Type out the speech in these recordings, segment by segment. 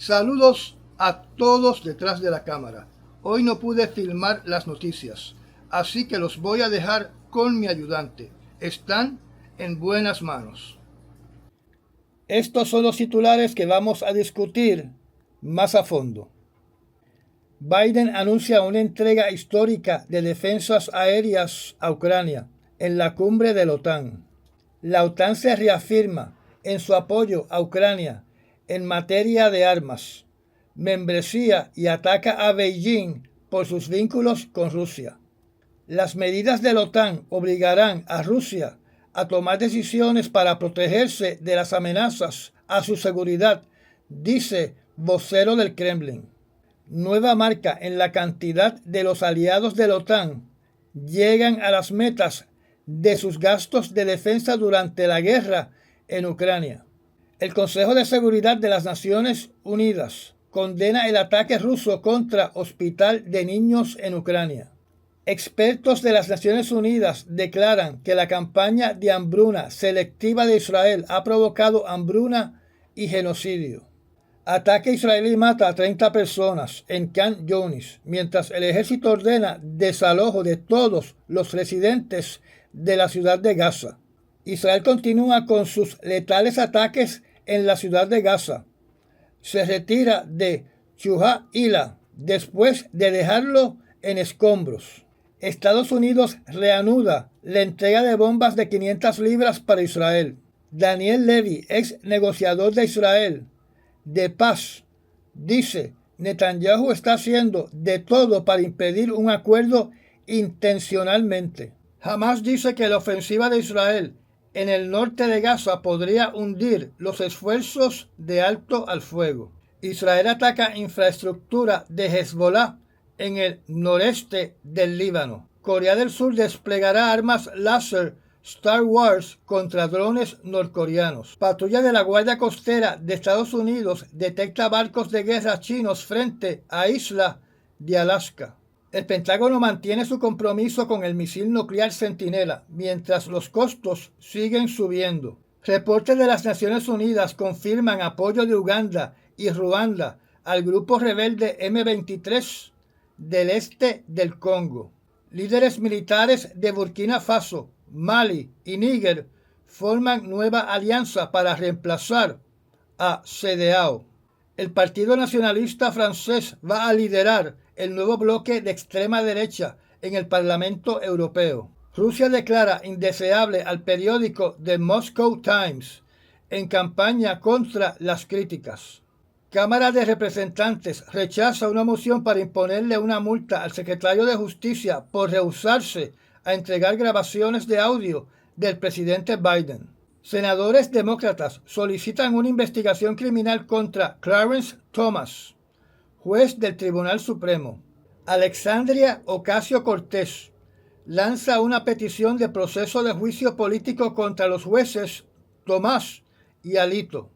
Saludos a todos detrás de la cámara. Hoy no pude filmar las noticias, así que los voy a dejar con mi ayudante. Están en buenas manos. Estos son los titulares que vamos a discutir más a fondo. Biden anuncia una entrega histórica de defensas aéreas a Ucrania en la cumbre de la OTAN. La OTAN se reafirma en su apoyo a Ucrania en materia de armas, membresía y ataca a Beijing por sus vínculos con Rusia. Las medidas de la OTAN obligarán a Rusia a tomar decisiones para protegerse de las amenazas a su seguridad, dice vocero del Kremlin. Nueva marca en la cantidad de los aliados de la OTAN llegan a las metas de sus gastos de defensa durante la guerra en Ucrania. El Consejo de Seguridad de las Naciones Unidas condena el ataque ruso contra Hospital de Niños en Ucrania. Expertos de las Naciones Unidas declaran que la campaña de hambruna selectiva de Israel ha provocado hambruna y genocidio. Ataque israelí mata a 30 personas en Khan Younis, mientras el ejército ordena desalojo de todos los residentes de la ciudad de Gaza. Israel continúa con sus letales ataques en la ciudad de Gaza. Se retira de Shuha'ila después de dejarlo en escombros. Estados Unidos reanuda la entrega de bombas de 500 libras para Israel. Daniel Levy, ex negociador de Israel de paz, dice: Netanyahu está haciendo de todo para impedir un acuerdo intencionalmente. Hamas dice que la ofensiva de Israel en el norte de Gaza podría hundir los esfuerzos de alto al fuego. Israel ataca infraestructura de Hezbollah en el noreste del Líbano. Corea del Sur desplegará armas láser Star Wars contra drones norcoreanos. Patrulla de la Guardia Costera de Estados Unidos detecta barcos de guerra chinos frente a isla de Alaska. El Pentágono mantiene su compromiso con el misil nuclear Centinela, mientras los costos siguen subiendo. Reportes de las Naciones Unidas confirman apoyo de Uganda y Ruanda al grupo rebelde M23 del este del Congo. Líderes militares de Burkina Faso, Mali y Níger forman nueva alianza para reemplazar a CEDEAO. El Partido Nacionalista francés va a liderar el nuevo bloque de extrema derecha en el Parlamento Europeo. Rusia declara indeseable al periódico The Moscow Times en campaña contra las críticas. Cámara de Representantes rechaza una moción para imponerle una multa al secretario de Justicia por rehusarse a entregar grabaciones de audio del presidente Biden. Senadores demócratas solicitan una investigación criminal contra Clarence Thomas, juez del Tribunal Supremo. Alexandria Ocasio-Cortez lanza una petición de proceso de juicio político contra los jueces Tomás y Alito.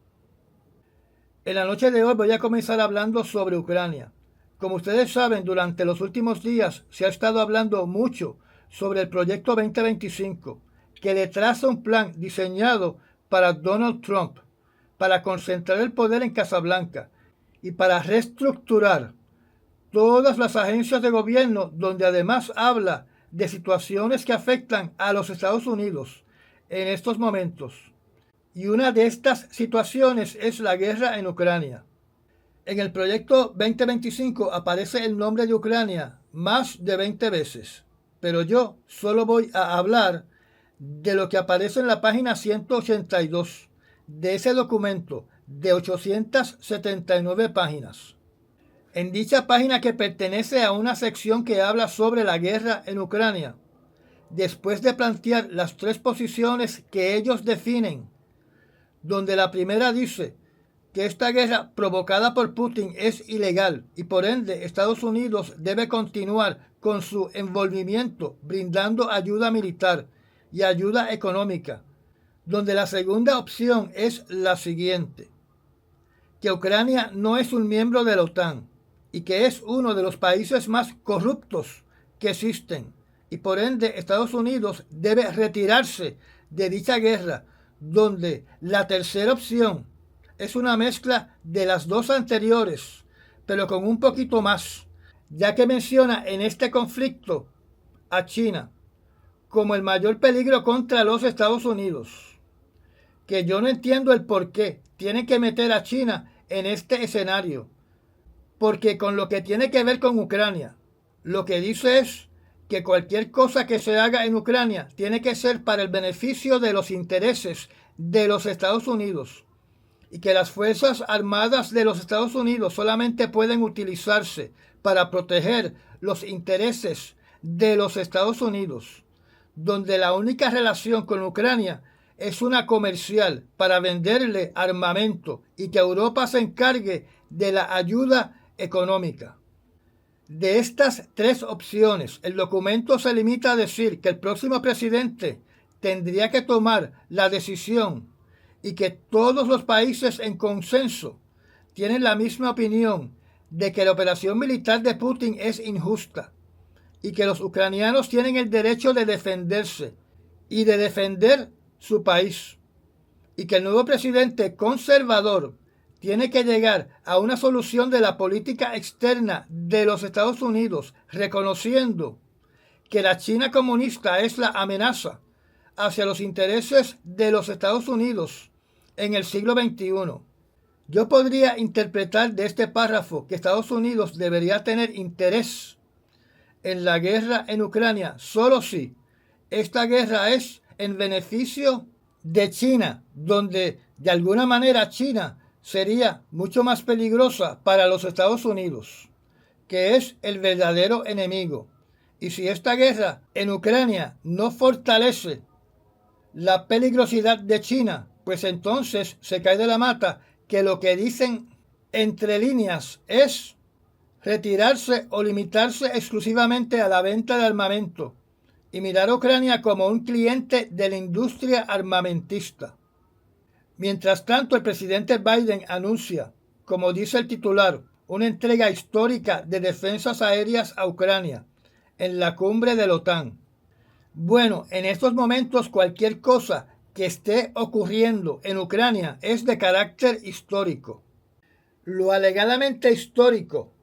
En la noche de hoy voy a comenzar hablando sobre Ucrania. Como ustedes saben, durante los últimos días se ha estado hablando mucho sobre el proyecto 2025, que le traza un plan diseñado para Donald Trump, para concentrar el poder en Casablanca y para reestructurar todas las agencias de gobierno, donde además habla de situaciones que afectan a los Estados Unidos en estos momentos. Y una de estas situaciones es la guerra en Ucrania. En el proyecto 2025 aparece el nombre de Ucrania más de 20 veces, pero yo solo voy a hablar de lo que aparece en la página 182 de ese documento de 879 páginas. En dicha página, que pertenece a una sección que habla sobre la guerra en Ucrania, después de plantear las tres posiciones que ellos definen, donde la primera dice que esta guerra provocada por Putin es ilegal y por ende Estados Unidos debe continuar con su envolvimiento brindando ayuda militar y ayuda económica, donde la segunda opción es la siguiente: que Ucrania no es un miembro de la OTAN y que es uno de los países más corruptos que existen, y por ende Estados Unidos debe retirarse de dicha guerra, donde la tercera opción es una mezcla de las dos anteriores, pero con un poquito más, ya que menciona en este conflicto a China como el mayor peligro contra los Estados Unidos, que yo no entiendo el por qué tienen que meter a China en este escenario, porque con lo que tiene que ver con Ucrania, lo que dice es que cualquier cosa que se haga en Ucrania tiene que ser para el beneficio de los intereses de los Estados Unidos y que las Fuerzas Armadas de los Estados Unidos solamente pueden utilizarse para proteger los intereses de los Estados Unidos, donde la única relación con Ucrania es una comercial para venderle armamento y que Europa se encargue de la ayuda económica. De estas tres opciones, el documento se limita a decir que el próximo presidente tendría que tomar la decisión y que todos los países en consenso tienen la misma opinión de que la operación militar de Putin es injusta y que los ucranianos tienen el derecho de defenderse y de defender su país, y que el nuevo presidente conservador tiene que llegar a una solución de la política externa de los Estados Unidos, reconociendo que la China comunista es la amenaza hacia los intereses de los Estados Unidos en el siglo XXI. Yo podría interpretar de este párrafo que Estados Unidos debería tener interés en la guerra en Ucrania solo si esta guerra es en beneficio de China, donde de alguna manera China sería mucho más peligrosa para los Estados Unidos, que es el verdadero enemigo. Y si esta guerra en Ucrania no fortalece la peligrosidad de China, pues entonces se cae de la mata que lo que dicen entre líneas es retirarse o limitarse exclusivamente a la venta de armamento y mirar a Ucrania como un cliente de la industria armamentista. Mientras tanto, el presidente Biden anuncia, como dice el titular, una entrega histórica de defensas aéreas a Ucrania en la cumbre de la OTAN. Bueno, en estos momentos cualquier cosa que esté ocurriendo en Ucrania es de carácter histórico. Lo alegadamente histórico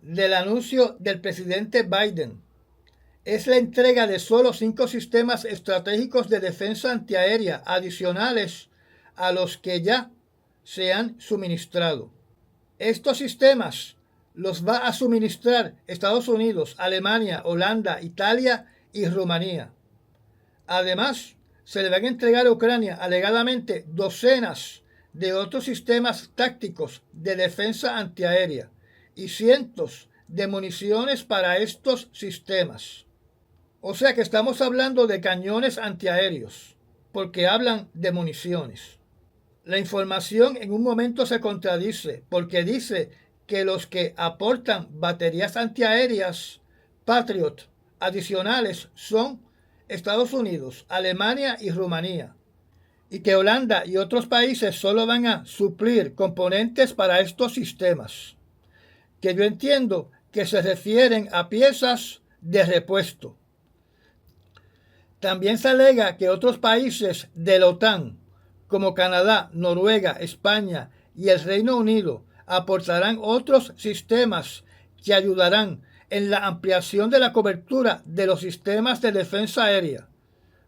del anuncio del presidente Biden es la entrega de solo 5 sistemas estratégicos de defensa antiaérea adicionales a los que ya se han suministrado. Estos sistemas los va a suministrar Estados Unidos, Alemania, Holanda, Italia y Rumanía. Además, se le van a entregar a Ucrania alegadamente docenas de otros sistemas tácticos de defensa antiaérea y cientos de municiones para estos sistemas. O sea que estamos hablando de cañones antiaéreos, porque hablan de municiones. La información en un momento se contradice, porque dice que los que aportan baterías antiaéreas Patriot adicionales son Estados Unidos, Alemania y Rumanía, y que Holanda y otros países solo van a suplir componentes para estos sistemas, que yo entiendo que se refieren a piezas de repuesto. También se alega que otros países de la OTAN, como Canadá, Noruega, España y el Reino Unido, aportarán otros sistemas que ayudarán en la ampliación de la cobertura de los sistemas de defensa aérea,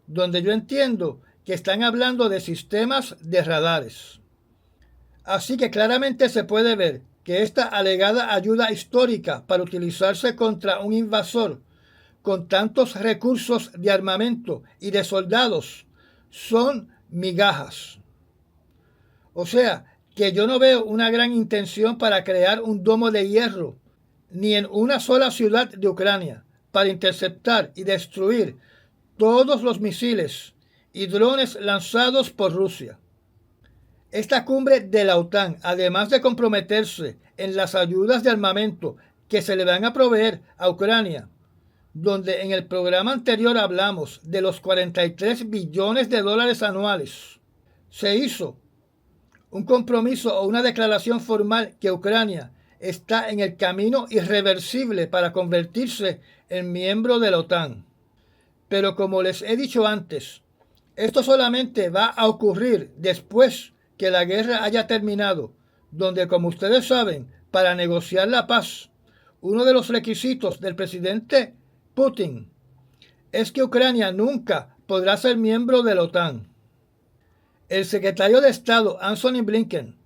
donde yo entiendo que están hablando de sistemas de radares. Así que claramente se puede ver que esta alegada ayuda histórica para utilizarse contra un invasor con tantos recursos de armamento y de soldados son migajas. O sea, que yo no veo una gran intención para crear un domo de hierro ni en una sola ciudad de Ucrania para interceptar y destruir todos los misiles y drones lanzados por Rusia. Esta cumbre de la OTAN, además de comprometerse en las ayudas de armamento que se le van a proveer a Ucrania, donde en el programa anterior hablamos de los 43 billones de dólares anuales, se hizo un compromiso o una declaración formal que Ucrania está en el camino irreversible para convertirse en miembro de la OTAN. Pero como les he dicho antes, esto solamente va a ocurrir después que la guerra haya terminado, donde, como ustedes saben, para negociar la paz, uno de los requisitos del presidente Putin es que Ucrania nunca podrá ser miembro de la OTAN. El secretario de Estado, Antony Blinken,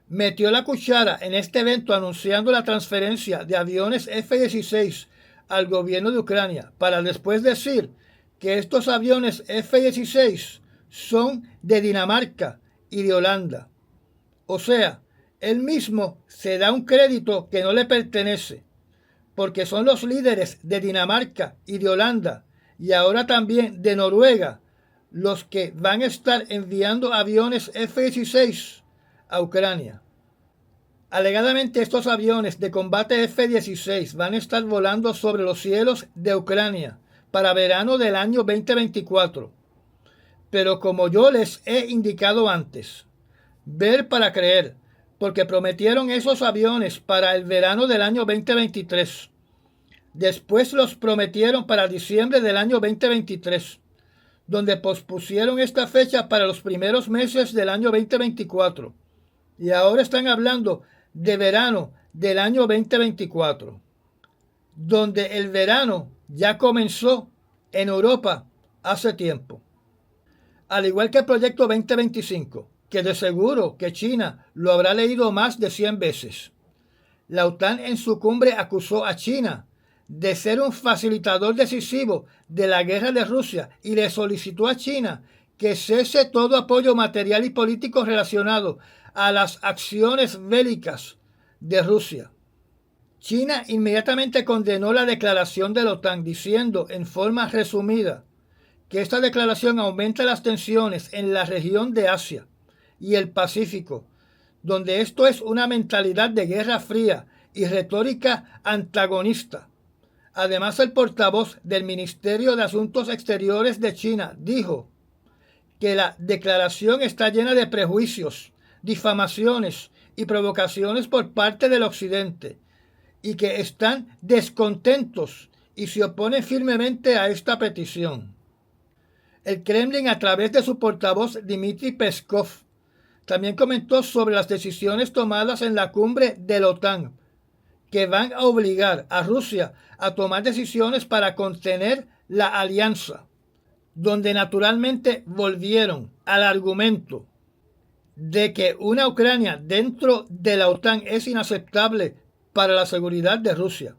metió la cuchara en este evento anunciando la transferencia de aviones F-16 al gobierno de Ucrania, para después decir que estos aviones F-16 son de Dinamarca y de Holanda. O sea, él mismo se da un crédito que no le pertenece, porque son los líderes de Dinamarca y de Holanda, y ahora también de Noruega, los que van a estar enviando aviones F-16 a Ucrania. Alegadamente estos aviones de combate F-16 van a estar volando sobre los cielos de Ucrania para verano del año 2024. Pero como yo les he indicado antes, ver para creer, porque prometieron esos aviones para el verano del año 2023. Después los prometieron para diciembre del año 2023, donde pospusieron esta fecha para los primeros meses del año 2024. Y ahora están hablando de verano del año 2024, donde el verano ya comenzó en Europa hace tiempo. Al igual que el proyecto 2025, que de seguro que China lo habrá leído más de 100 veces. La OTAN en su cumbre acusó a China de ser un facilitador decisivo de la guerra de Rusia y le solicitó a China que cese todo apoyo material y político relacionado a las acciones bélicas de Rusia. China inmediatamente condenó la declaración de la OTAN, diciendo en forma resumida que esta declaración aumenta las tensiones en la región de Asia y el Pacífico, donde esto es una mentalidad de guerra fría y retórica antagonista. Además, el portavoz del Ministerio de Asuntos Exteriores de China dijo que la declaración está llena de prejuicios, difamaciones y provocaciones por parte del Occidente, y que están descontentos y se oponen firmemente a esta petición. El Kremlin, a través de su portavoz Dmitry Peskov, también comentó sobre las decisiones tomadas en la cumbre de la OTAN, que van a obligar a Rusia a tomar decisiones para contener la alianza, donde naturalmente volvieron al argumento de que una Ucrania dentro de la OTAN es inaceptable para la seguridad de Rusia.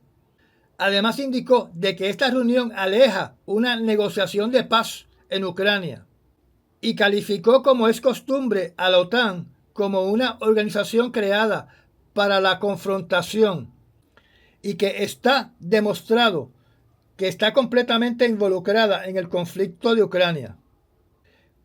Además indicó de que esta reunión aleja una negociación de paz en Ucrania y calificó, como es costumbre, a la OTAN como una organización creada para la confrontación y que está demostrado que está completamente involucrada en el conflicto de Ucrania.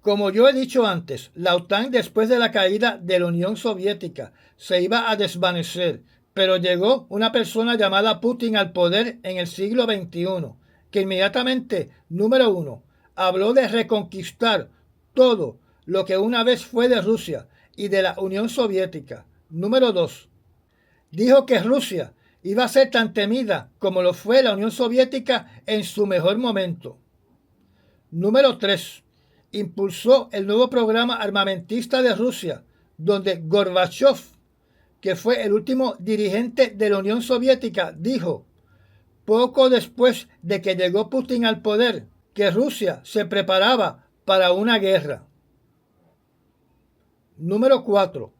Como yo he dicho antes, la OTAN, después de la caída de la Unión Soviética, se iba a desvanecer, pero llegó una persona llamada Putin al poder en el siglo XXI, que inmediatamente, número uno, habló de reconquistar todo lo que una vez fue de Rusia y de la Unión Soviética. Número 2. Dijo que Rusia iba a ser tan temida como lo fue la Unión Soviética en su mejor momento. Número 3. Impulsó el nuevo programa armamentista de Rusia, donde Gorbachev, que fue el último dirigente de la Unión Soviética, dijo, poco después de que llegó Putin al poder, que Rusia se preparaba para una guerra. Número 4.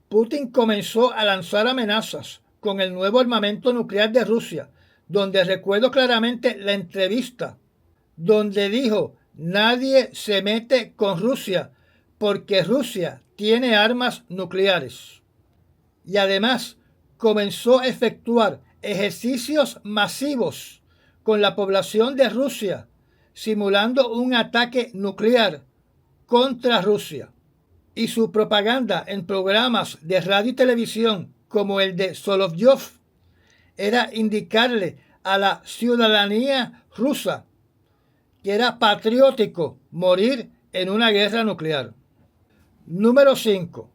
Putin comenzó a lanzar amenazas con el nuevo armamento nuclear de Rusia, donde recuerdo claramente la entrevista, donde dijo, nadie se mete con Rusia porque Rusia tiene armas nucleares. Y además comenzó a efectuar ejercicios masivos con la población de Rusia, simulando un ataque nuclear contra Rusia. Y su propaganda en programas de radio y televisión como el de Solovyov era indicarle a la ciudadanía rusa que era patriótico morir en una guerra nuclear. Número 5.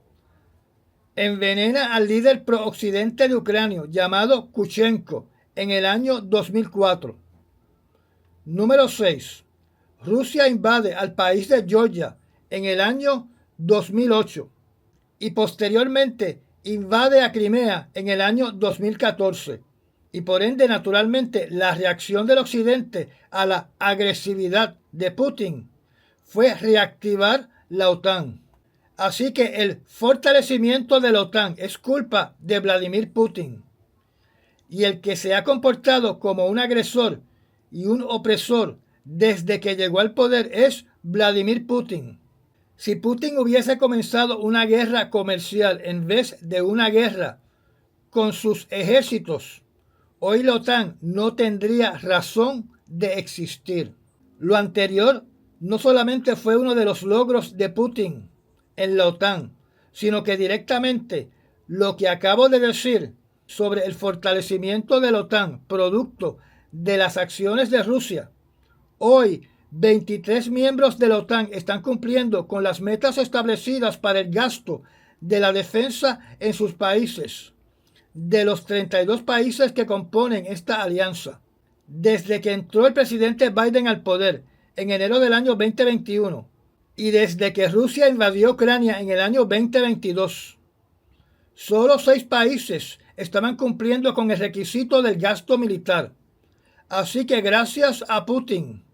Envenena al líder pro-occidente de Ucrania llamado Kuchenko en el año 2004. Número 6. Rusia invade al país de Georgia en el año 2008. y posteriormente invade a Crimea en el año 2014. Y por ende, naturalmente, la reacción del Occidente a la agresividad de Putin fue reactivar la OTAN. Así que el fortalecimiento de la OTAN es culpa de Vladimir Putin. Y el que se ha comportado como un agresor y un opresor desde que llegó al poder es Vladimir Putin. Si Putin hubiese comenzado una guerra comercial en vez de una guerra con sus ejércitos, hoy la OTAN no tendría razón de existir. Lo anterior no solamente fue uno de los logros de Putin en la OTAN, sino que directamente lo que acabo de decir sobre el fortalecimiento de la OTAN, producto de las acciones de Rusia. Hoy, 23 miembros de la OTAN están cumpliendo con las metas establecidas para el gasto de la defensa en sus países, de los 32 países que componen esta alianza. Desde que entró el presidente Biden al poder en enero del año 2021 y desde que Rusia invadió Ucrania en el año 2022, solo 6 países estaban cumpliendo con el requisito del gasto militar. Así que gracias a Putin,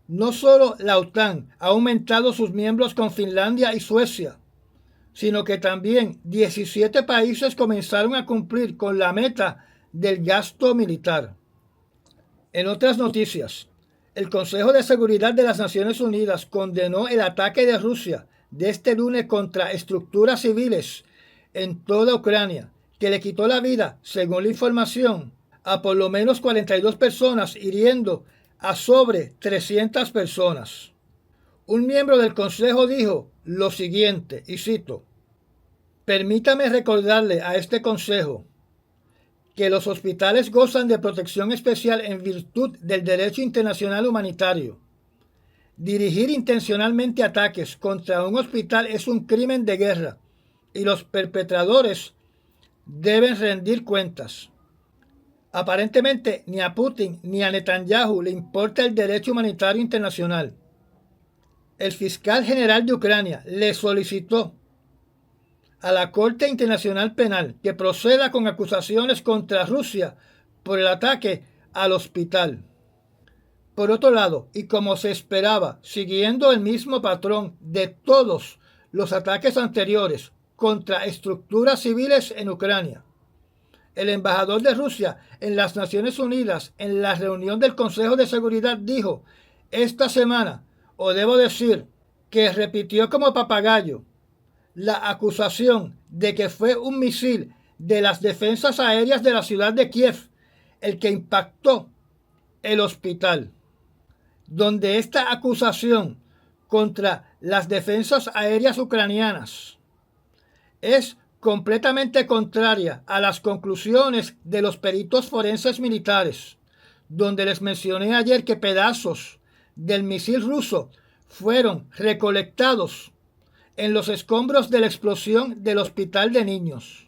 no solo la OTAN ha aumentado sus miembros con Finlandia y Suecia, sino que también 17 países comenzaron a cumplir con la meta del gasto militar. En otras noticias, el Consejo de Seguridad de las Naciones Unidas condenó el ataque de Rusia de este lunes contra estructuras civiles en toda Ucrania, que le quitó la vida, según la información, a por lo menos 42 personas, hiriendo a sobre 300 personas. Un miembro del Consejo dijo lo siguiente, y cito: "Permítame recordarle a este Consejo que los hospitales gozan de protección especial en virtud del derecho internacional humanitario. Dirigir intencionalmente ataques contra un hospital es un crimen de guerra y los perpetradores deben rendir cuentas". Aparentemente, ni a Putin ni a Netanyahu le importa el derecho humanitario internacional. El fiscal general de Ucrania le solicitó a la Corte Internacional Penal que proceda con acusaciones contra Rusia por el ataque al hospital. Por otro lado, y como se esperaba, siguiendo el mismo patrón de todos los ataques anteriores contra estructuras civiles en Ucrania, el embajador de Rusia en las Naciones Unidas en la reunión del Consejo de Seguridad dijo esta semana, o debo decir, que repitió como papagayo la acusación de que fue un misil de las defensas aéreas de la ciudad de Kiev el que impactó el hospital, donde esta acusación contra las defensas aéreas ucranianas es completamente contraria a las conclusiones de los peritos forenses militares, donde les mencioné ayer que pedazos del misil ruso fueron recolectados en los escombros de la explosión del hospital de niños.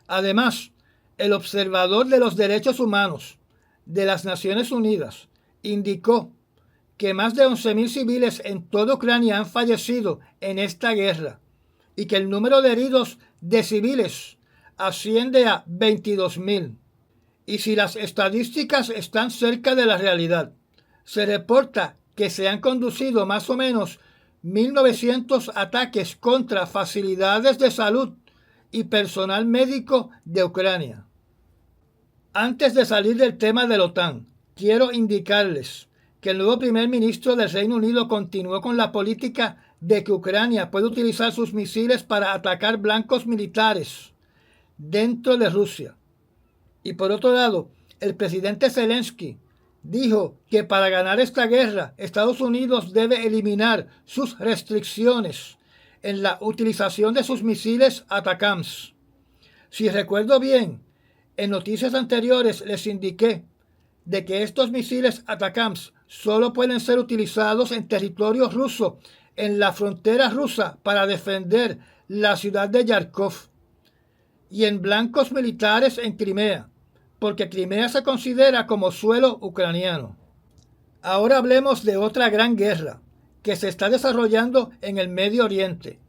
Además, el observador de los derechos humanos de las Naciones Unidas indicó que más de 11.000 civiles en toda Ucrania han fallecido en esta guerra y que el número de heridos de civiles asciende a 22.000. Y si las estadísticas están cerca de la realidad, se reporta que se han conducido más o menos 1.900 ataques contra facilidades de salud y personal médico de Ucrania. Antes de salir del tema de la OTAN, quiero indicarles que el nuevo primer ministro del Reino Unido continuó con la política de que Ucrania puede utilizar sus misiles para atacar blancos militares dentro de Rusia. Y por otro lado, el presidente Zelensky dijo que para ganar esta guerra, Estados Unidos debe eliminar sus restricciones en la utilización de sus misiles ATACMS. Si recuerdo bien, en noticias anteriores les indiqué de que estos misiles ATACMS solo pueden ser utilizados en territorio ruso, en la frontera rusa, para defender la ciudad de Yarkov, y en blancos militares en Crimea, porque Crimea se considera como suelo ucraniano. Ahora hablemos de otra gran guerra que se está desarrollando en el Medio Oriente.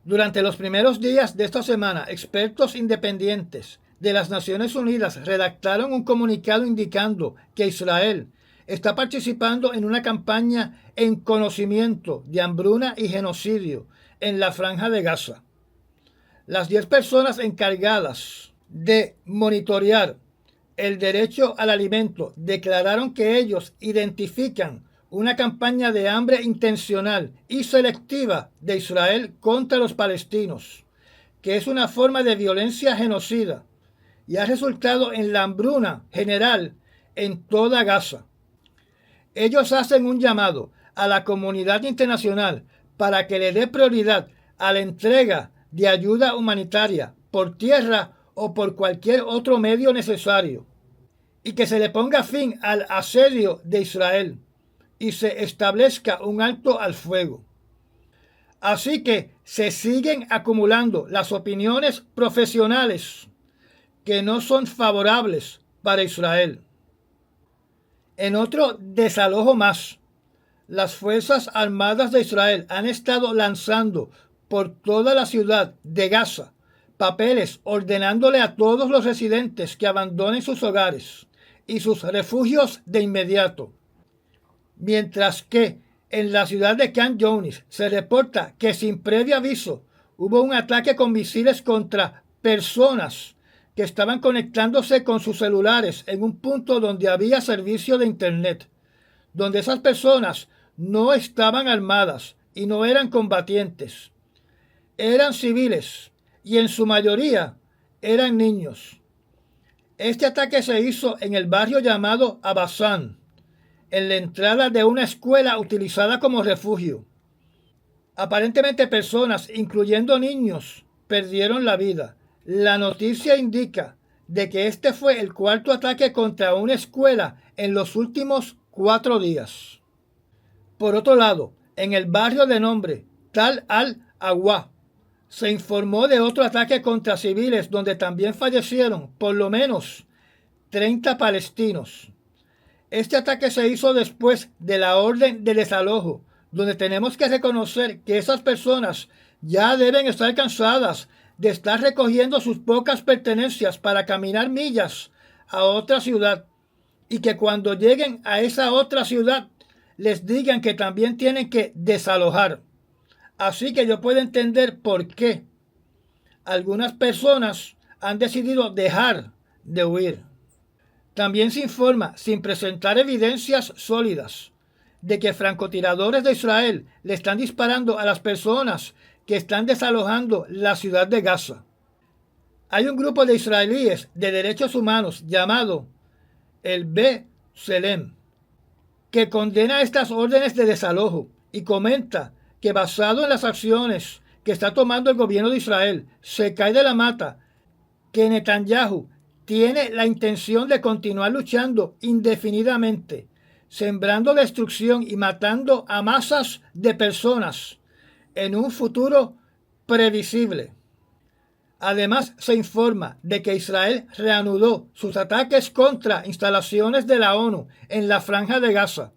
Durante los primeros días de esta semana, expertos independientes de las Naciones Unidas redactaron un comunicado indicando que Israel está participando en una campaña en conocimiento de hambruna y genocidio en la Franja de Gaza. Las 10 personas encargadas de monitorear el derecho al alimento declararon que ellos identifican una campaña de hambre intencional y selectiva de Israel contra los palestinos, que es una forma de violencia genocida y ha resultado en la hambruna general en toda Gaza. Ellos hacen un llamado a la comunidad internacional para que le dé prioridad a la entrega de ayuda humanitaria por tierra o por cualquier otro medio necesario, y que se le ponga fin al asedio de Israel y se establezca un alto al fuego. Así que se siguen acumulando las opiniones profesionales que no son favorables para Israel. En otro desalojo más, las Fuerzas Armadas de Israel han estado lanzando por toda la ciudad de Gaza papeles ordenándole a todos los residentes que abandonen sus hogares y sus refugios de inmediato. Mientras que en la ciudad de Khan Younis se reporta que sin previo aviso hubo un ataque con misiles contra personas que estaban conectándose con sus celulares en un punto donde había servicio de internet, donde esas personas no estaban armadas y no eran combatientes. Eran civiles y en su mayoría eran niños. Este ataque se hizo en el barrio llamado Abasán, en la entrada de una escuela utilizada como refugio. Aparentemente personas, incluyendo niños, perdieron la vida. La noticia indica de que este fue el cuarto ataque contra una escuela en los últimos 4 días. Por otro lado, en el barrio de nombre Tal al-Awa, se informó de otro ataque contra civiles donde también fallecieron por lo menos 30 palestinos. Este ataque se hizo después de la orden de desalojo, donde tenemos que reconocer que esas personas ya deben estar cansadas de estar recogiendo sus pocas pertenencias para caminar millas a otra ciudad, y que cuando lleguen a esa otra ciudad les digan que también tienen que desalojar. Así que yo puedo entender por qué algunas personas han decidido dejar de huir. También se informa, sin presentar evidencias sólidas, de que francotiradores de Israel le están disparando a las personas que están desalojando la ciudad de Gaza. Hay un grupo de israelíes de derechos humanos llamado el B'Tselem, que condena estas órdenes de desalojo y comenta que basado en las acciones que está tomando el gobierno de Israel, se cae de la mata que Netanyahu tiene la intención de continuar luchando indefinidamente, sembrando destrucción y matando a masas de personas en un futuro previsible. Además, se informa de que Israel reanudó sus ataques contra instalaciones de la ONU en la Franja de Gaza,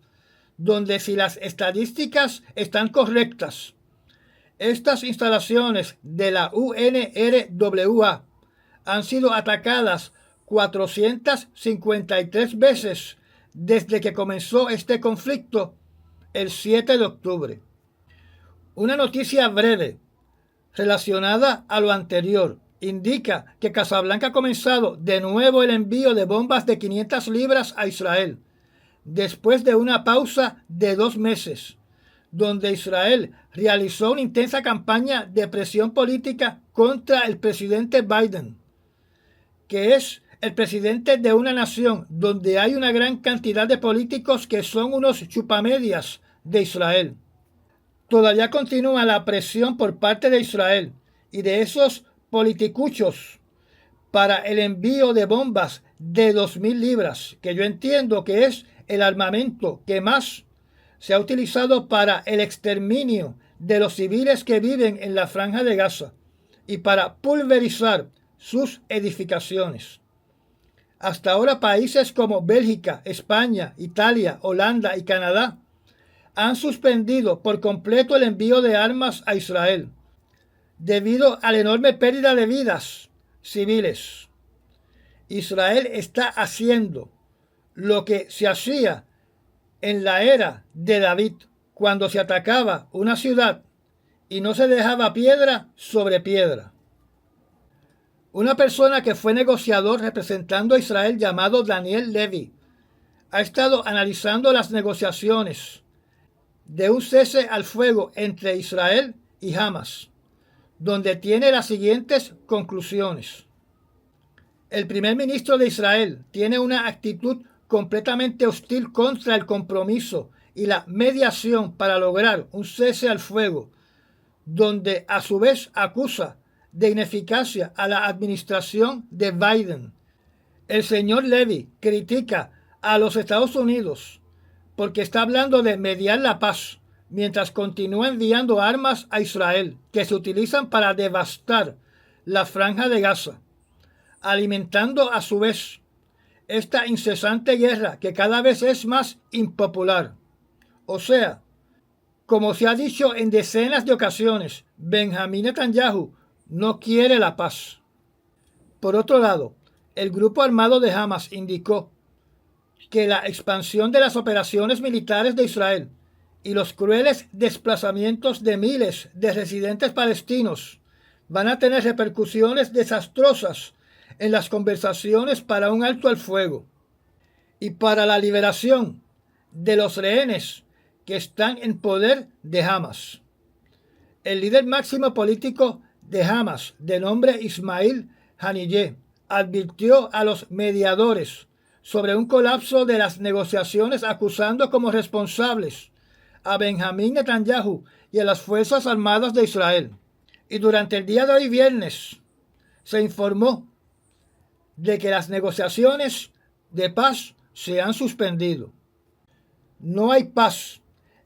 donde, si las estadísticas están correctas, estas instalaciones de la UNRWA han sido atacadas 453 veces desde que comenzó este conflicto el 7 de octubre. Una noticia breve relacionada a lo anterior indica que Casablanca ha comenzado de nuevo el envío de bombas de 500 libras a Israel, después de una pausa de 2 meses, donde Israel realizó una intensa campaña de presión política contra el presidente Biden, que es el presidente de una nación donde hay una gran cantidad de políticos que son unos chupamedias de Israel. Todavía continúa la presión por parte de Israel y de esos politicuchos para el envío de bombas de 2.000 libras, que yo entiendo que es el armamento que más se ha utilizado para el exterminio de los civiles que viven en la Franja de Gaza y para pulverizar sus edificaciones. Hasta ahora países como Bélgica, España, Italia, Holanda y Canadá han suspendido por completo el envío de armas a Israel. debido a la enorme pérdida de vidas civiles. Israel está haciendo lo que se hacía en la era de David, cuando se atacaba una ciudad y no se dejaba piedra sobre piedra. Una persona que fue negociador representando a Israel llamado Daniel Levy ha estado analizando las negociaciones de un cese al fuego entre Israel y Hamas, donde tiene las siguientes conclusiones. El primer ministro de Israel tiene una actitud completamente hostil contra el compromiso y la mediación para lograr un cese al fuego, donde a su vez acusa de ineficacia a la administración de Biden. El señor Levy critica a los Estados Unidos porque está hablando de mediar la paz, mientras continúa enviando armas a Israel que se utilizan para devastar la franja de Gaza, alimentando a su vez esta incesante guerra que cada vez es más impopular. O sea, como se ha dicho en decenas de ocasiones, Benjamín Netanyahu no quiere la paz. Por otro lado, el grupo armado de Hamas indicó que la expansión de las operaciones militares de Israel y los crueles desplazamientos de miles de residentes palestinos van a tener repercusiones desastrosas en las conversaciones para un alto al fuego y para la liberación de los rehenes que están en poder de Hamas. El líder máximo político de Hamas, de nombre Ismail Haniyeh, advirtió a los mediadores sobre un colapso de las negociaciones, acusando como responsables a Benjamín Netanyahu y a las Fuerzas Armadas de Israel. Y durante el día de hoy, viernes, se informó de que las negociaciones de paz se han suspendido. No hay paz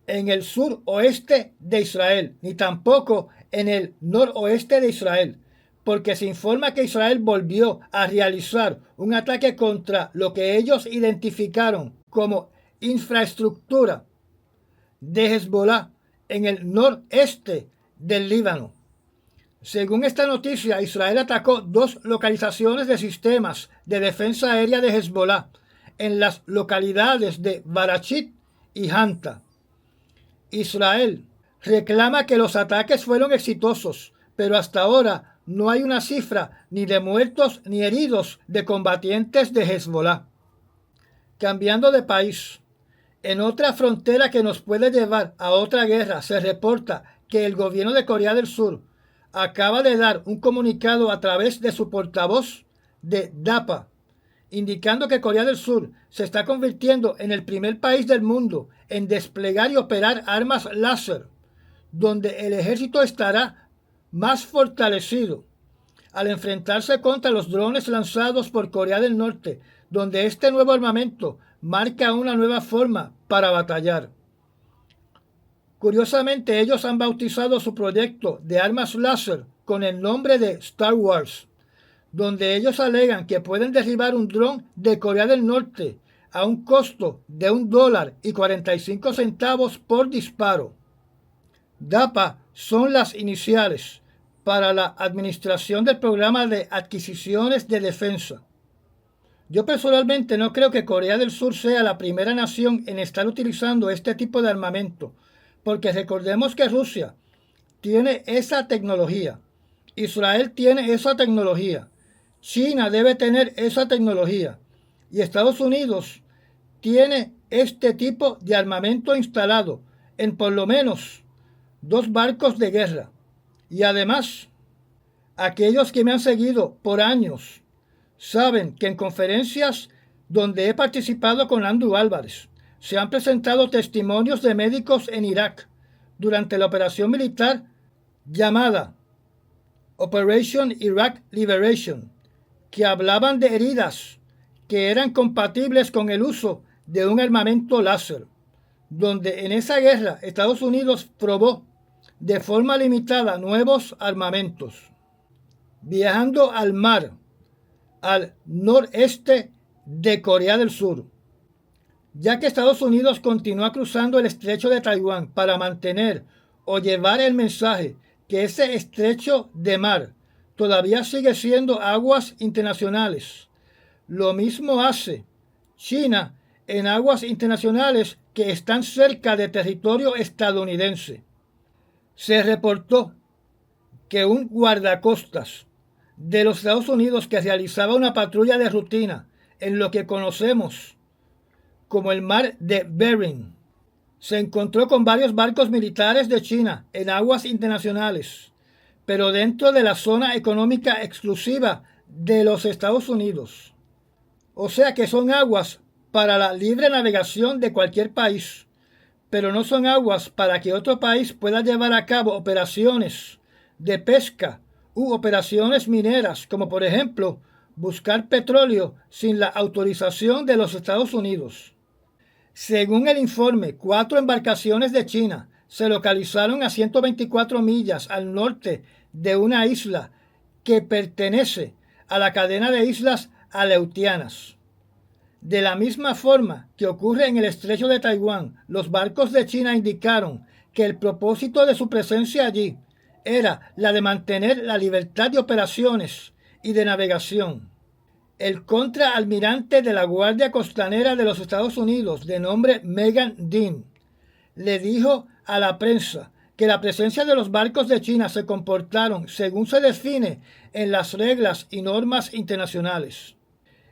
en el suroeste de Israel, ni tampoco en el noroeste de Israel, porque se informa que Israel volvió a realizar un ataque contra lo que ellos identificaron como infraestructura de Hezbollah en el noreste del Líbano. Según esta noticia, Israel atacó 2 localizaciones de sistemas de defensa aérea de Hezbollah en las localidades de Barachit y Hanta. Israel reclama que los ataques fueron exitosos, pero hasta ahora no hay una cifra ni de muertos ni heridos de combatientes de Hezbollah. Cambiando de país, en otra frontera que nos puede llevar a otra guerra, se reporta que el gobierno de Corea del Sur acaba de dar un comunicado a través de su portavoz de DAPA, indicando que Corea del Sur se está convirtiendo en el primer país del mundo en desplegar y operar armas láser, donde el ejército estará más fortalecido al enfrentarse contra los drones lanzados por Corea del Norte, donde este nuevo armamento marca una nueva forma para batallar. Curiosamente, ellos han bautizado su proyecto de armas láser con el nombre de Star Wars, donde ellos alegan que pueden derribar un dron de Corea del Norte a un costo de $1.45 por disparo. DAPA son las iniciales para la administración del programa de adquisiciones de defensa. Yo personalmente no creo que Corea del Sur sea la primera nación en estar utilizando este tipo de armamento, porque recordemos que Rusia tiene esa tecnología, Israel tiene esa tecnología, China debe tener esa tecnología y Estados Unidos tiene este tipo de armamento instalado en por lo menos 2 barcos de guerra. Y además, aquellos que me han seguido por años saben que en conferencias donde he participado con Andrew Álvarez se han presentado testimonios de médicos en Irak durante la operación militar llamada Operation Iraq Liberation, que hablaban de heridas que eran compatibles con el uso de un armamento láser, donde en esa guerra Estados Unidos probó de forma limitada nuevos armamentos. Viajando al mar, al noreste de Corea del Sur, ya que Estados Unidos continúa cruzando el estrecho de Taiwán para mantener o llevar el mensaje que ese estrecho de mar todavía sigue siendo aguas internacionales. Lo mismo hace China en aguas internacionales que están cerca de territorio estadounidense. Se reportó que un guardacostas de los Estados Unidos que realizaba una patrulla de rutina en lo que conocemos como el mar de Bering se encontró con varios barcos militares de China en aguas internacionales, pero dentro de la zona económica exclusiva de los Estados Unidos. O sea que son aguas para la libre navegación de cualquier país, pero no son aguas para que otro país pueda llevar a cabo operaciones de pesca u operaciones mineras, como por ejemplo buscar petróleo sin la autorización de los Estados Unidos. Según el informe, 4 embarcaciones de China se localizaron a 124 millas al norte de una isla que pertenece a la cadena de islas Aleutianas. De la misma forma que ocurre en el estrecho de Taiwán, los barcos de China indicaron que el propósito de su presencia allí era la de mantener la libertad de operaciones y de navegación. El contraalmirante de la Guardia Costanera de los Estados Unidos, de nombre Megan Dean, le dijo a la prensa que la presencia de los barcos de China se comportaron según se define en las reglas y normas internacionales,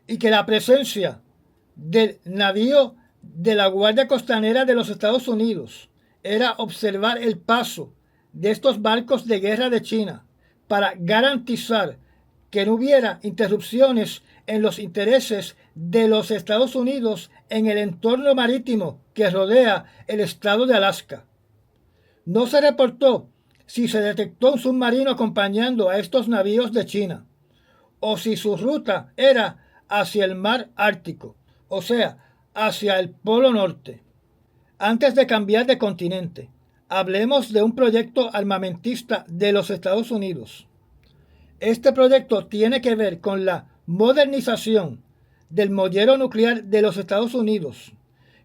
y que la presencia del navío de la Guardia Costanera de los Estados Unidos era observar el paso de estos barcos de guerra de China para garantizar que no hubiera interrupciones en los intereses de los Estados Unidos en el entorno marítimo que rodea el estado de Alaska. No se reportó si se detectó un submarino acompañando a estos navíos de China o si su ruta era hacia el mar Ártico, o sea, hacia el Polo Norte. Antes de cambiar de continente, hablemos de un proyecto armamentista de los Estados Unidos. Este proyecto tiene que ver con la modernización del mollero nuclear de los Estados Unidos,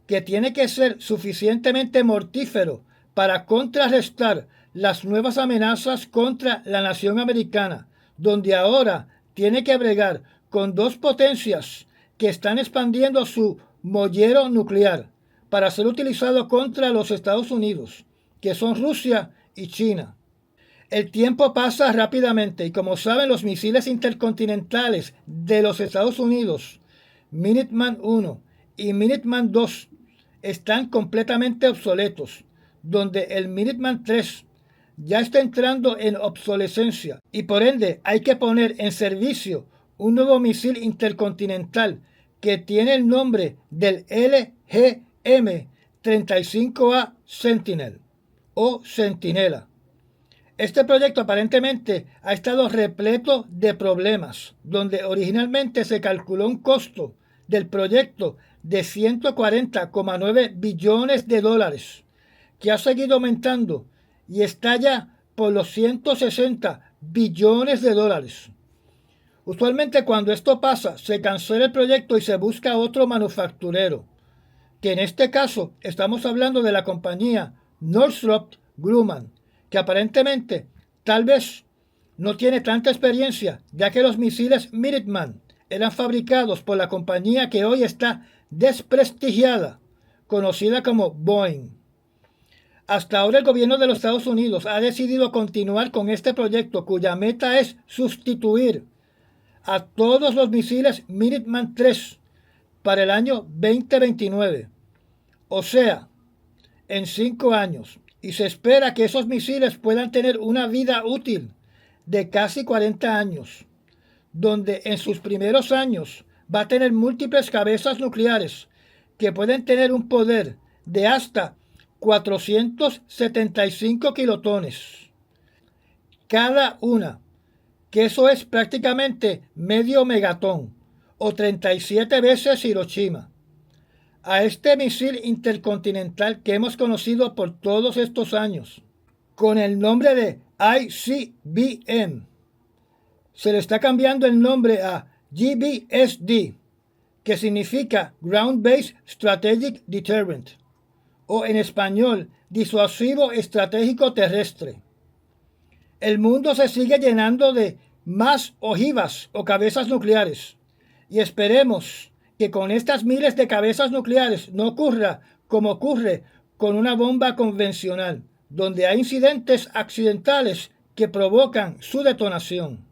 que tiene que ser suficientemente mortífero para contrarrestar las nuevas amenazas contra la nación americana, donde ahora tiene que bregar con 2 potencias que están expandiendo su mollero nuclear para ser utilizado contra los Estados Unidos, que son Rusia y China. El tiempo pasa rápidamente y como saben los misiles intercontinentales de los Estados Unidos, Minuteman I y Minuteman II, están completamente obsoletos, donde el Minuteman III ya está entrando en obsolescencia y por ende hay que poner en servicio un nuevo misil intercontinental que tiene el nombre del LGM-35A Sentinel o Centinela. Este proyecto aparentemente ha estado repleto de problemas, donde originalmente se calculó un costo del proyecto de $140,9 billones, que ha seguido aumentando y está ya por los $160 billones. Usualmente cuando esto pasa, se cancela el proyecto y se busca otro manufacturero, que en este caso estamos hablando de la compañía Northrop Grumman, que aparentemente tal vez no tiene tanta experiencia, ya que los misiles Minuteman eran fabricados por la compañía que hoy está desprestigiada, conocida como Boeing. Hasta ahora el gobierno de los Estados Unidos ha decidido continuar con este proyecto cuya meta es sustituir a todos los misiles Minuteman III para el año 2029, o sea, en 5 años, y se espera que esos misiles puedan tener una vida útil de casi 40 años, donde en sus primeros años va a tener múltiples cabezas nucleares que pueden tener un poder de hasta 475 kilotones cada una, que eso es prácticamente medio megatón o 37 veces Hiroshima. A este misil intercontinental que hemos conocido por todos estos años, con el nombre de ICBM, se le está cambiando el nombre a GBSD, que significa Ground Based Strategic Deterrent, o en español, disuasivo estratégico terrestre. El mundo se sigue llenando de más ojivas o cabezas nucleares y esperemos que con estas miles de cabezas nucleares no ocurra como ocurre con una bomba convencional, donde hay incidentes accidentales que provocan su detonación.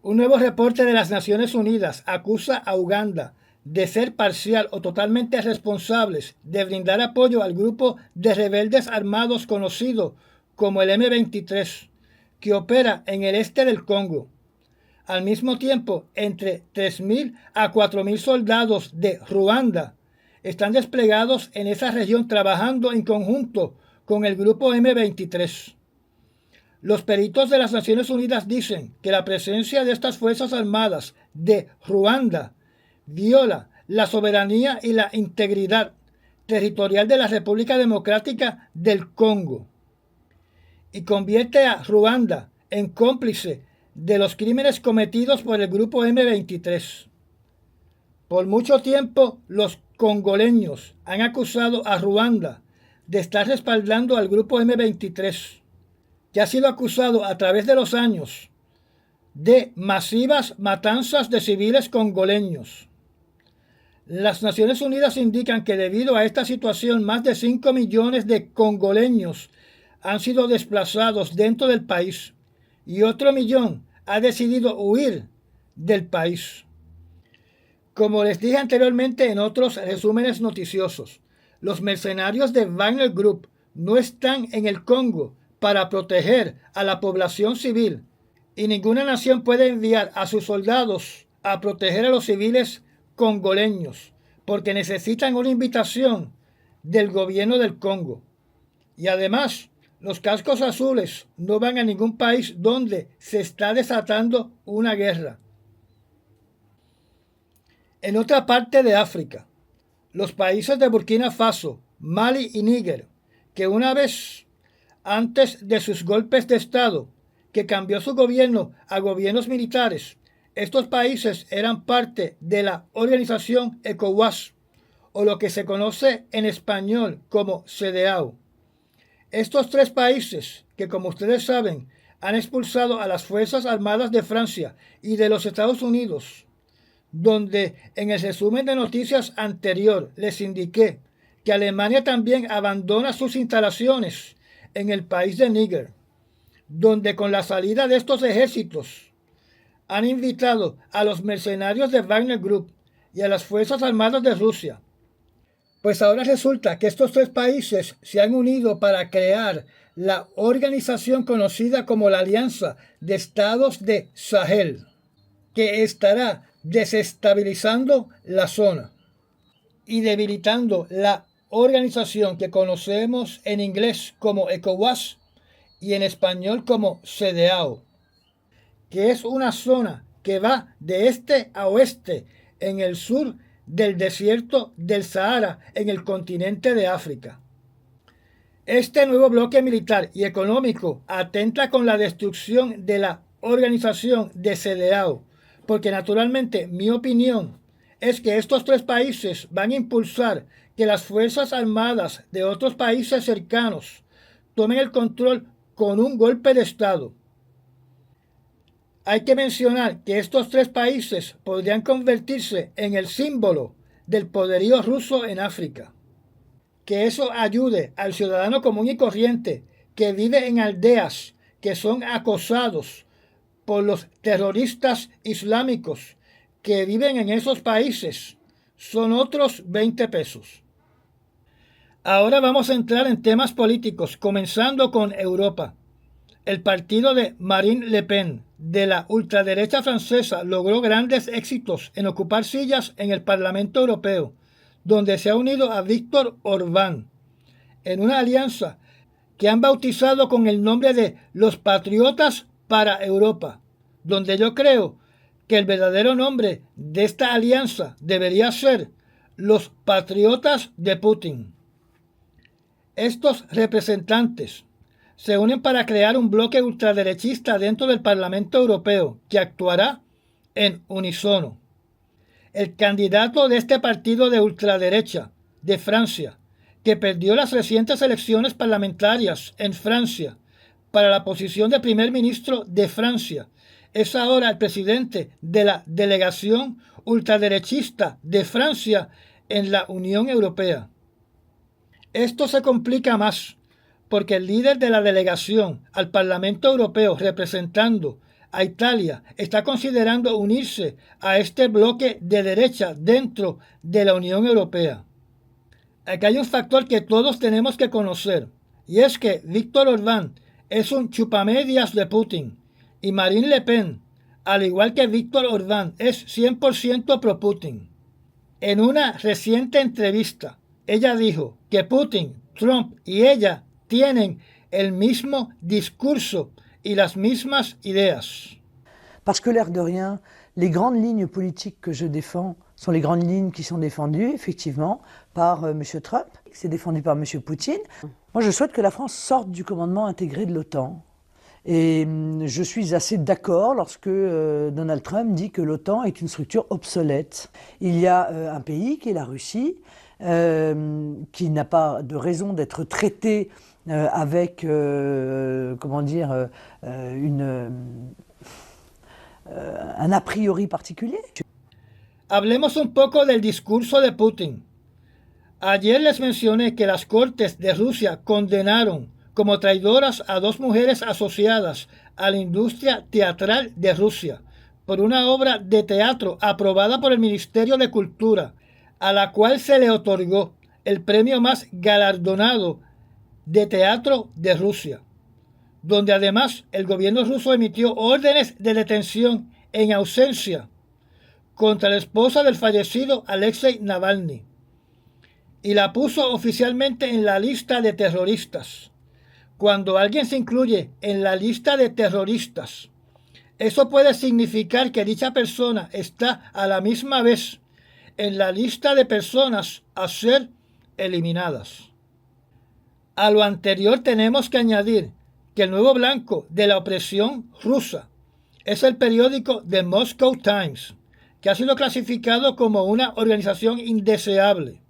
Un nuevo reporte de las Naciones Unidas acusa a Uganda de ser parcial o totalmente responsables de brindar apoyo al grupo de rebeldes armados conocido como el M23, que opera en el este del Congo. Al mismo tiempo, entre 3.000 a 4.000 soldados de Ruanda están desplegados en esa región trabajando en conjunto con el grupo M23. Los peritos de las Naciones Unidas dicen que la presencia de estas fuerzas armadas de Ruanda viola la soberanía y la integridad territorial de la República Democrática del Congo y convierte a Ruanda en cómplice de los crímenes cometidos por el grupo M23. Por mucho tiempo, los congoleños han acusado a Ruanda de estar respaldando al grupo M23, que ha sido acusado a través de los años de masivas matanzas de civiles congoleños. Las Naciones Unidas indican que debido a esta situación, más de 5 millones de congoleños han sido desplazados dentro del país y otro millón ha decidido huir del país. Como les dije anteriormente en otros resúmenes noticiosos, los mercenarios de Wagner Group no están en el Congo para proteger a la población civil y ninguna nación puede enviar a sus soldados a proteger a los civiles congoleños porque necesitan una invitación del gobierno del Congo. Y además, los cascos azules no van a ningún país donde se está desatando una guerra. En otra parte de África, los países de Burkina Faso, Mali y Níger, que una vez antes de sus golpes de Estado, que cambió su gobierno a gobiernos militares, estos países eran parte de la organización ECOWAS, o lo que se conoce en español como CEDEAO. Estos tres países, que como ustedes saben, han expulsado a las Fuerzas Armadas de Francia y de los Estados Unidos, donde en el resumen de noticias anterior les indiqué que Alemania también abandona sus instalaciones en el país de Níger, donde con la salida de estos ejércitos han invitado a los mercenarios de Wagner Group y a las Fuerzas Armadas de Rusia. Pues ahora resulta que estos tres países se han unido para crear la organización conocida como la Alianza de Estados de Sahel, que estará desestabilizando la zona y debilitando la organización que conocemos en inglés como ECOWAS y en español como CEDEAO, que es una zona que va de este a oeste en el sur del desierto del Sahara en el continente de África. Este nuevo bloque militar y económico atenta con la destrucción de la organización de CEDEAO, porque naturalmente mi opinión es que estos tres países van a impulsar que las fuerzas armadas de otros países cercanos tomen el control con un golpe de Estado. Hay que mencionar que estos tres países podrían convertirse en el símbolo del poderío ruso en África. Que eso ayude al ciudadano común y corriente que vive en aldeas que son acosados por los terroristas islámicos que viven en esos países. Son otros 20 pesos. Ahora vamos a entrar en temas políticos, comenzando con Europa. El partido de Marine Le Pen de la ultraderecha francesa logró grandes éxitos en ocupar sillas en el Parlamento Europeo, donde se ha unido a Víctor Orbán, en una alianza que han bautizado con el nombre de los Patriotas para Europa, donde yo creo que el verdadero nombre de esta alianza debería ser los Patriotas de Putin. Estos representantes se unen para crear un bloque ultraderechista dentro del Parlamento Europeo que actuará en unísono. El candidato de este partido de ultraderecha de Francia, que perdió las recientes elecciones parlamentarias en Francia, para la posición de primer ministro de Francia. Es ahora el presidente de la delegación ultraderechista de Francia en la Unión Europea. Esto se complica más porque el líder de la delegación al Parlamento Europeo representando a Italia está considerando unirse a este bloque de derecha dentro de la Unión Europea. Aquí hay un factor que todos tenemos que conocer, y es que Víctor Orbán es un chupamedias de Putin y Marine Le Pen, al igual que Víctor Orbán, es 100% pro Putin. En una reciente entrevista, ella dijo que Putin, Trump y ella tienen el mismo discurso y las mismas ideas. Parce que l'air de rien, les grandes lignes politiques que je défends sont les grandes lignes qui sont défendues effectivement par M. Trump, c'est défendu par M. Poutine. Moi je souhaite que la France sorte du commandement intégré de l'OTAN. Et je suis assez d'accord lorsque Donald Trump dit que l'OTAN est une structure obsolète. Il y a un pays qui est la Russie, qui n'a pas de raison d'être traité avec, un a priori particulier. Hablemos un poco del discurso de Putin. Ayer les mencioné que las Cortes de Rusia condenaron como traidoras a 2 mujeres asociadas a la industria teatral de Rusia por una obra de teatro aprobada por el Ministerio de Cultura, a la cual se le otorgó el premio más galardonado de teatro de Rusia, donde además el gobierno ruso emitió órdenes de detención en ausencia contra la esposa del fallecido Alexei Navalny y la puso oficialmente en la lista de terroristas. Cuando alguien se incluye en la lista de terroristas, eso puede significar que dicha persona está a la misma vez en la lista de personas a ser eliminadas. A lo anterior tenemos que añadir que el nuevo blanco de la opresión rusa es el periódico The Moscow Times, que ha sido clasificado como una organización indeseable.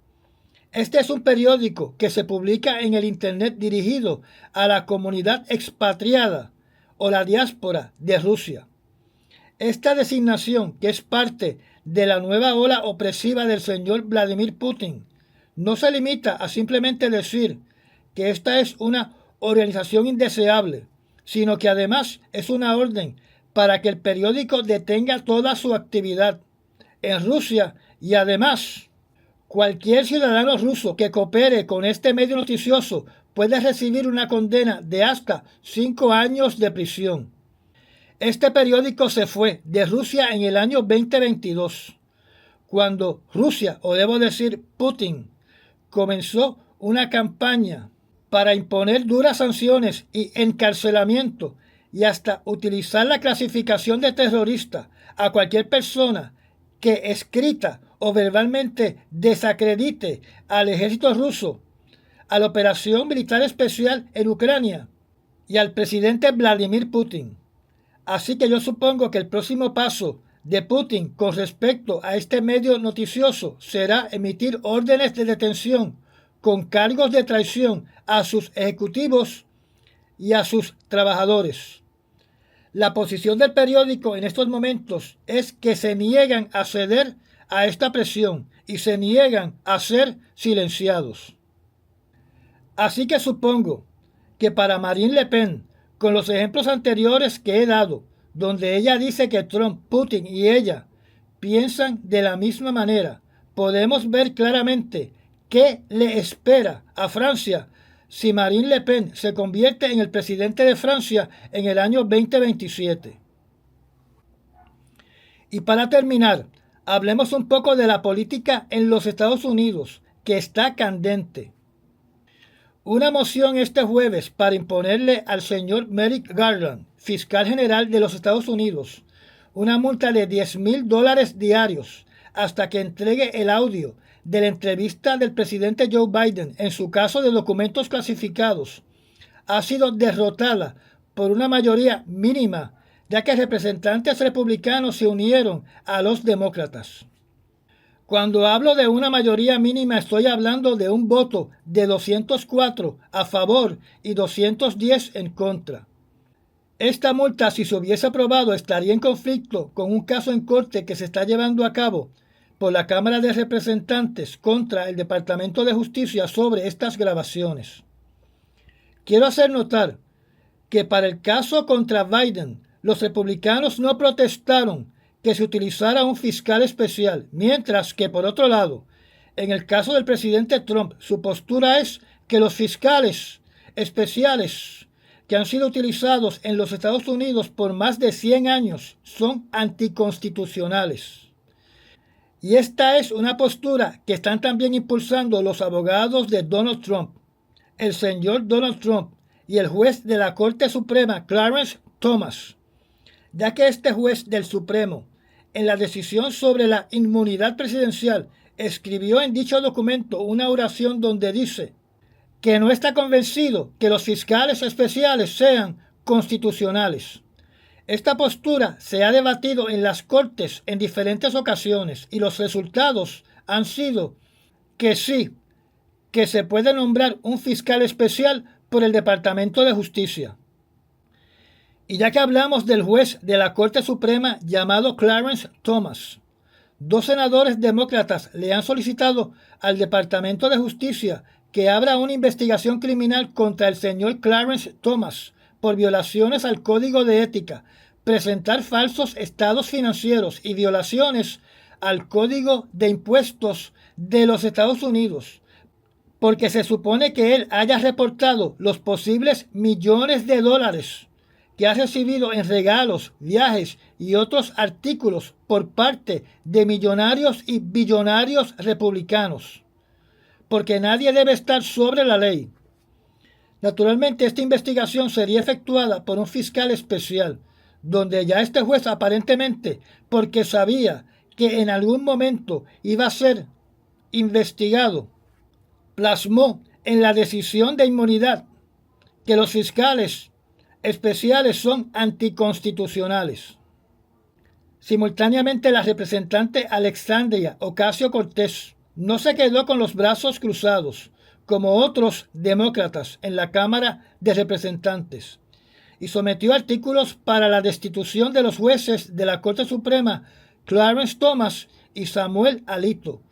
Este es un periódico que se publica en el Internet dirigido a la comunidad expatriada o la diáspora de Rusia. Esta designación, que es parte de la nueva ola opresiva del señor Vladimir Putin, no se limita a simplemente decir que esta es una organización indeseable, sino que además es una orden para que el periódico detenga toda su actividad en Rusia y además cualquier ciudadano ruso que coopere con este medio noticioso puede recibir una condena de hasta 5 años de prisión. Este periódico se fue de Rusia en el año 2022, cuando Rusia, o debo decir Putin, comenzó una campaña para imponer duras sanciones y encarcelamiento y hasta utilizar la clasificación de terrorista a cualquier persona que escrita o verbalmente desacredite al ejército ruso, a la operación militar especial en Ucrania y al presidente Vladimir Putin. Así que yo supongo que el próximo paso de Putin con respecto a este medio noticioso será emitir órdenes de detención con cargos de traición a sus ejecutivos y a sus trabajadores. La posición del periódico en estos momentos es que se niegan a ceder a esta presión y se niegan a ser silenciados. Así que supongo que para Marine Le Pen, con los ejemplos anteriores que he dado, donde ella dice que Trump, Putin y ella piensan de la misma manera, podemos ver claramente qué le espera a Francia si Marine Le Pen se convierte en el presidente de Francia en el año 2027. Y para terminar, hablemos un poco de la política en los Estados Unidos, que está candente. Una moción este jueves para imponerle al señor Merrick Garland, fiscal general de los Estados Unidos, una multa de $10,000 diarios hasta que entregue el audio de la entrevista del presidente Joe Biden en su caso de documentos clasificados, ha sido derrotada por una mayoría mínima, ya que representantes republicanos se unieron a los demócratas. Cuando hablo de una mayoría mínima, estoy hablando de un voto de 204 a favor y 210 en contra. Esta multa, si se hubiese aprobado, estaría en conflicto con un caso en corte que se está llevando a cabo por la Cámara de Representantes contra el Departamento de Justicia sobre estas grabaciones. Quiero hacer notar que para el caso contra Biden, los republicanos no protestaron que se utilizara un fiscal especial, mientras que, por otro lado, en el caso del presidente Trump, su postura es que los fiscales especiales que han sido utilizados en los Estados Unidos por más de 100 años son anticonstitucionales. Y esta es una postura que están también impulsando los abogados de Donald Trump, el señor Donald Trump y el juez de la Corte Suprema, Clarence Thomas, ya que este juez del Supremo, en la decisión sobre la inmunidad presidencial, escribió en dicho documento una oración donde dice que no está convencido que los fiscales especiales sean constitucionales. Esta postura se ha debatido en las Cortes en diferentes ocasiones y los resultados han sido que sí, que se puede nombrar un fiscal especial por el Departamento de Justicia. Y ya que hablamos del juez de la Corte Suprema llamado Clarence Thomas, 2 senadores demócratas le han solicitado al Departamento de Justicia que abra una investigación criminal contra el señor Clarence Thomas por violaciones al Código de Ética, presentar falsos estados financieros y violaciones al Código de Impuestos de los Estados Unidos, porque se supone que él haya reportado los posibles millones de dólares que ha recibido en regalos, viajes y otros artículos por parte de millonarios y billonarios republicanos, porque nadie debe estar sobre la ley. Naturalmente, esta investigación sería efectuada por un fiscal especial, donde ya este juez aparentemente, porque sabía que en algún momento iba a ser investigado, plasmó en la decisión de inmunidad que los fiscales especiales son anticonstitucionales. Simultáneamente, la representante Alexandria Ocasio-Cortez no se quedó con los brazos cruzados, como otros demócratas en la Cámara de Representantes, y sometió artículos para la destitución de los jueces de la Corte Suprema Clarence Thomas y Samuel Alito,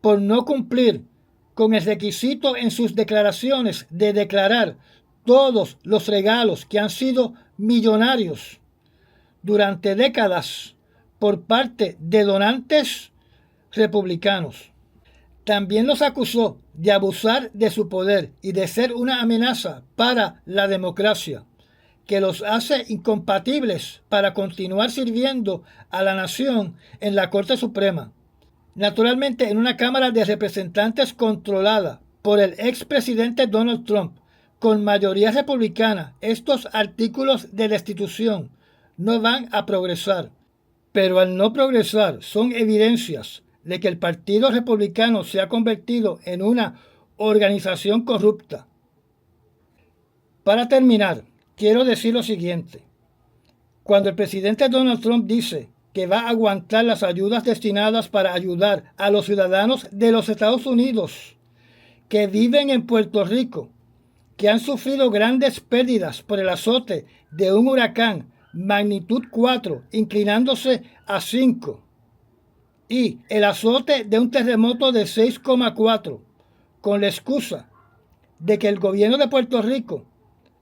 por no cumplir con el requisito en sus declaraciones de declarar todos los regalos que han sido millonarios durante décadas por parte de donantes republicanos. También los acusó de abusar de su poder y de ser una amenaza para la democracia, que los hace incompatibles para continuar sirviendo a la nación en la Corte Suprema. Naturalmente, en una Cámara de Representantes controlada por el expresidente Donald Trump, con mayoría republicana, estos artículos de destitución no van a progresar. Pero al no progresar, son evidencias de que el Partido Republicano se ha convertido en una organización corrupta. Para terminar, quiero decir lo siguiente. Cuando el presidente Donald Trump dice que va a aguantar las ayudas destinadas para ayudar a los ciudadanos de los Estados Unidos que viven en Puerto Rico, que han sufrido grandes pérdidas por el azote de un huracán magnitud 4, inclinándose a 5, y el azote de un terremoto de 6,4, con la excusa de que el gobierno de Puerto Rico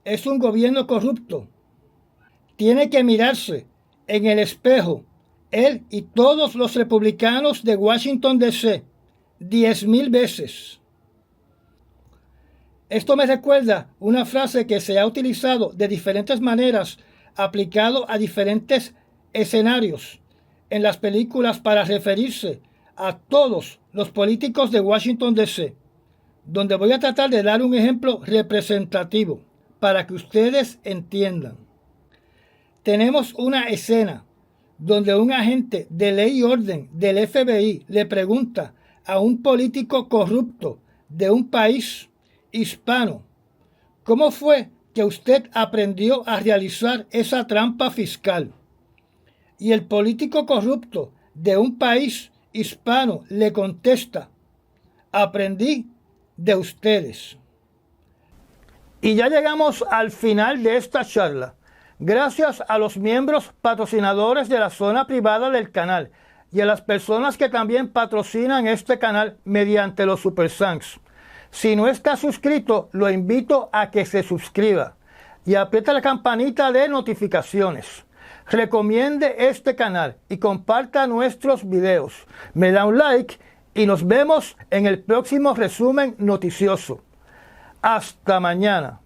es un gobierno corrupto. Tiene que mirarse en el espejo, él y todos los republicanos de Washington, D.C., 10,000 veces. Esto me recuerda una frase que se ha utilizado de diferentes maneras, aplicado a diferentes escenarios en las películas para referirse a todos los políticos de Washington, D.C., donde voy a tratar de dar un ejemplo representativo para que ustedes entiendan. Tenemos una escena donde un agente de ley y orden del FBI le pregunta a un político corrupto de un país hispano: ¿cómo fue que usted aprendió a realizar esa trampa fiscal? Y el político corrupto de un país hispano le contesta: aprendí de ustedes. Y ya llegamos al final de esta charla. Gracias a los miembros patrocinadores de la zona privada del canal y a las personas que también patrocinan este canal mediante los Super Thanks. Si no está suscrito, lo invito a que se suscriba y apriete la campanita de notificaciones. Recomiende este canal y comparta nuestros videos. Me da un like y nos vemos en el próximo resumen noticioso. Hasta mañana.